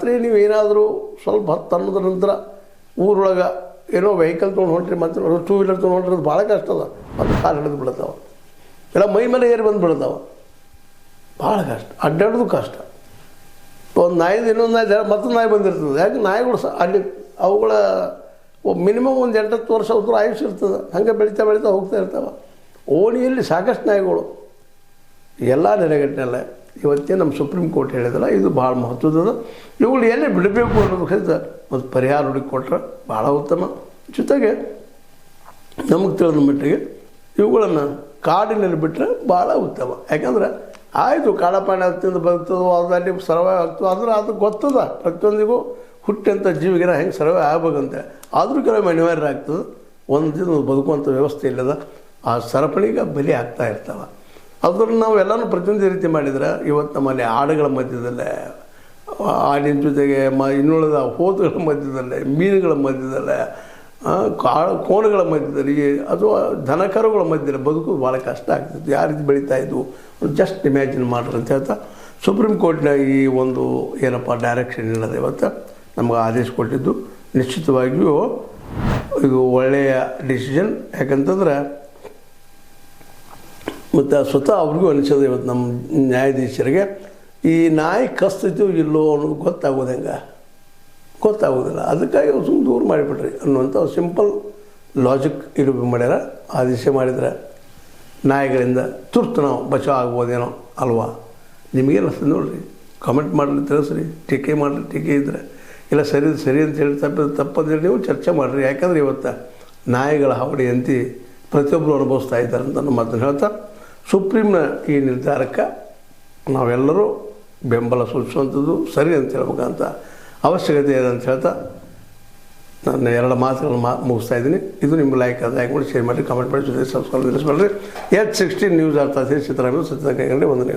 ರಾತ್ರಿ ನೀವು ಏನಾದರೂ ಸ್ವಲ್ಪ ಹೊತ್ತು ಅನ್ನೋದ್ರ ನಂತರ ಊರೊಳಗೆ ಏನೋ ವೆಹಿಕಲ್ ತೊಗೊಂಡು ಹೊಂಟ್ರಿ ಮತ್ತು ಟೂ ವೀಲರ್ ತೊಗೊಂಡು ಹೊಂಟ್ರಿ, ಅದು ಭಾಳ ಕಷ್ಟ ಅದ. ಮತ್ತು ಕಾಲು ಹಿಡಿದು ಬಿಡ್ತಾವೆ, ಎಲ್ಲ ಮೈ ಮೇಲೆ ಏರಿ ಬಂದು ಬಿಡ್ತಾವೆ, ಭಾಳ ಕಷ್ಟ, ಅಡ್ಡಾಡೋದು ಕಷ್ಟ. ಒಂದು ನಾಯಿದು ಇನ್ನೊಂದು ನಾಯಿ ಮತ್ತೊಂದು ನಾಯಿ ಬಂದಿರ್ತದೆ. ಯಾಕೆ ನಾಯಿಗಳು ಅಲ್ಲಿ ಅವುಗಳ ಮಿನಿಮಮ್ ಒಂದು 8-10 ವರ್ಷ ಉತ್ತರ ಆಯುಷ್ಯ ಇರ್ತದೆ. ಹಾಗೆ ಬೆಳೀತಾ ಬೆಳೀತಾ ಹೋಗ್ತಾ ಇರ್ತಾವೆ. ಓಣಿಯಲ್ಲಿ ಸಾಕಷ್ಟು ನಾಯಿಗಳು ಎಲ್ಲ ನೆಲೆಗಟ್ಟಿನಲ್ಲ. ಇವತ್ತೇ ನಮ್ಮ ಸುಪ್ರೀಂ ಕೋರ್ಟ್ ಹೇಳಿದಲ್ಲ, ಇದು ಭಾಳ ಮಹತ್ವದ. ಇವುಗಳು ಎಲ್ಲಿ ಬಿಡಬೇಕು ಅನ್ನೋದು ಸಹಿತ ಮತ್ತು ಪರಿಹಾರ ಹುಡುಕಿ ಕೊಟ್ಟರೆ ಭಾಳ ಉತ್ತಮ. ಜೊತೆಗೆ ನಮಗೆ ತಿಳಿದ ಮಟ್ಟಿಗೆ ಇವುಗಳನ್ನು ಕಾಡಿನಲ್ಲಿ ಬಿಟ್ಟರೆ ಭಾಳ ಉತ್ತಮ. ಯಾಕಂದ್ರೆ ಆಯಿತು ಕಾಡಪಾಣಿ ಹತ್ತಿಂದ ಬದುಕ್ತದೋ ಅದರಲ್ಲಿ ಸರ್ವೈವ್ ಆಗ್ತದೆ, ಆದರೆ ಅದು ಗೊತ್ತದ ಪ್ರತಿಯೊಂದಿಗೂ ಹುಟ್ಟಂಥ ಜೀವಿಗೆನ ಹೆಂಗೆ ಸರ್ವೈವ್ ಆಗ್ಬೇಕಂತೆ. ಆದರೂ ಕೆಲವೊಮ್ಮೆ ಅನಿವಾರ್ಯ ಆಗ್ತದೆ. ಒಂದು ದಿನ ಬದುಕುವಂಥ ವ್ಯವಸ್ಥೆ ಇಲ್ಲದ ಆ ಸರಪಳಿಗೆ ಬಲಿ ಆಗ್ತಾ ಇರ್ತಾವೆ. ಅದನ್ನು ನಾವೆಲ್ಲನೂ ಪ್ರತಿಯೊಂದು ರೀತಿ ಮಾಡಿದ್ರೆ ಇವತ್ತು ನಮ್ಮಲ್ಲಿ ಆಡುಗಳ ಮಧ್ಯದಲ್ಲೇ, ಆಡಿನ ಜೊತೆಗೆ ಇನ್ನುಳಿದ ಹೋತುಗಳ ಮಧ್ಯದಲ್ಲೇ, ಮೀನುಗಳ ಮಧ್ಯದಲ್ಲೇ, ಕೋಣಗಳ ಮಧ್ಯದಲ್ಲಿ ಅಥವಾ ದನಕರುಗಳ ಮಧ್ಯದಲ್ಲಿ ಬದುಕೋದು ಭಾಳ ಕಷ್ಟ ಆಗ್ತಿತ್ತು. ಯಾವ ರೀತಿ ಬೆಳೀತಾ ಇದ್ವು ಜಸ್ಟ್ ಇಮ್ಯಾಜಿನ್ ಮಾಡ್ರಿ ಅಂತ ಹೇಳ್ತಾ ಸುಪ್ರೀಂ ಕೋರ್ಟ್ನ ಈ ಒಂದು ಏನಪ್ಪ ಡೈರೆಕ್ಷನ್ ಇಲ್ಲದೆ ಇವತ್ತು ನಮಗೆ ಆದೇಶ ಕೊಟ್ಟಿದ್ದು ನಿಶ್ಚಿತವಾಗಿಯೂ ಇದು ಒಳ್ಳೆಯ ಡಿಸಿಷನ್. ಯಾಕಂತಂದ್ರೆ ಮತ್ತು ಸ್ವತಃ ಅವ್ರಿಗೂ ಅನಿಸೋದು ಇವತ್ತು ನಮ್ಮ ನ್ಯಾಯಾಧೀಶರಿಗೆ ಈ ನಾಯಿ ಕಸ್ತೈತೋ ಇಲ್ಲೋ ಅನ್ನೋದು ಗೊತ್ತಾಗೋದಿಲ್ಲ. ಅದಕ್ಕಾಗಿ ಅವ್ರು ಸುಮ್ಮನೆ ದೂರ ಮಾಡಿಬಿಟ್ರಿ ಅನ್ನುವಂಥ ಸಿಂಪಲ್ ಲಾಜಿಕ್ ಇಡುಬಿ ಮಾಡ್ಯಾರ. ಆದೇಶ ಮಾಡಿದರೆ ನಾಯಿಗಳಿಂದ ತುರ್ತು ನಾವು ಬಚಾವ್ ಆಗ್ಬೋದೇನೋ ಅಲ್ವಾ? ನಿಮಗೇನು ಅನಿಸ್ತದೆ ನೋಡಿರಿ, ಕಮೆಂಟ್ ಮಾಡಿರಿ, ತಿಳಿಸ್ರಿ, ಟೀಕೆ ಮಾಡಿರಿ, ಟೀಕೆ ಇದ್ದರೆ ಇಲ್ಲ ಸರಿ ಅಂತ ಹೇಳಿ ತಪ್ಪಂದೇಳಿ ನೀವು ಚರ್ಚೆ ಮಾಡಿರಿ. ಯಾಕಂದರೆ ಇವತ್ತು ನಾಯಿಗಳ ಹಾವಳಿ ಅಂತಿ ಪ್ರತಿಯೊಬ್ಬರು ಅನುಭವಿಸ್ತಾ ಇದ್ದಾರೆ ಅಂತ ನಮ್ಮ ಮಾತನ್ನು ಹೇಳ್ತಾ ಸುಪ್ರೀಂನ ಈ ನಿರ್ಧಾರಕ್ಕೆ ನಾವೆಲ್ಲರೂ ಬೆಂಬಲ ಸೂಚಿಸುವಂಥದ್ದು ಸರಿ ಅಂತ ಹೇಳ್ಬೇಕಂತ ಅವಶ್ಯಕತೆ ಇದೆ ಅಂತ ಹೇಳ್ತಾ ನನ್ನ 2 ಮಾತುಗಳನ್ನು ಮುಗಿಸ್ತಾ ಇದ್ದೀನಿ. ಇದು ನಿಮ್ಗೆ ಲೈಕ್ ಆದರೆ ಲೈಕ್ ಮಾಡಿ, ಶೇರ್ ಮಾಡಿ, ಕಮೆಂಟ್ ಮಾಡಿ, ಜೊತೆ ಸಬ್ಸ್ಕ್ರೈಬ್ ನಿಲ್ಲಿಸ್ಬೇಡ್ರಿ. H16 ನ್ಯೂಸ್ ಅರ್ಥ ಸಿದ್ದರಾಮಯ್ಯ ಸತ್ಯ ಕೈಗೊಂಡು ವಂದನೆಗಳು.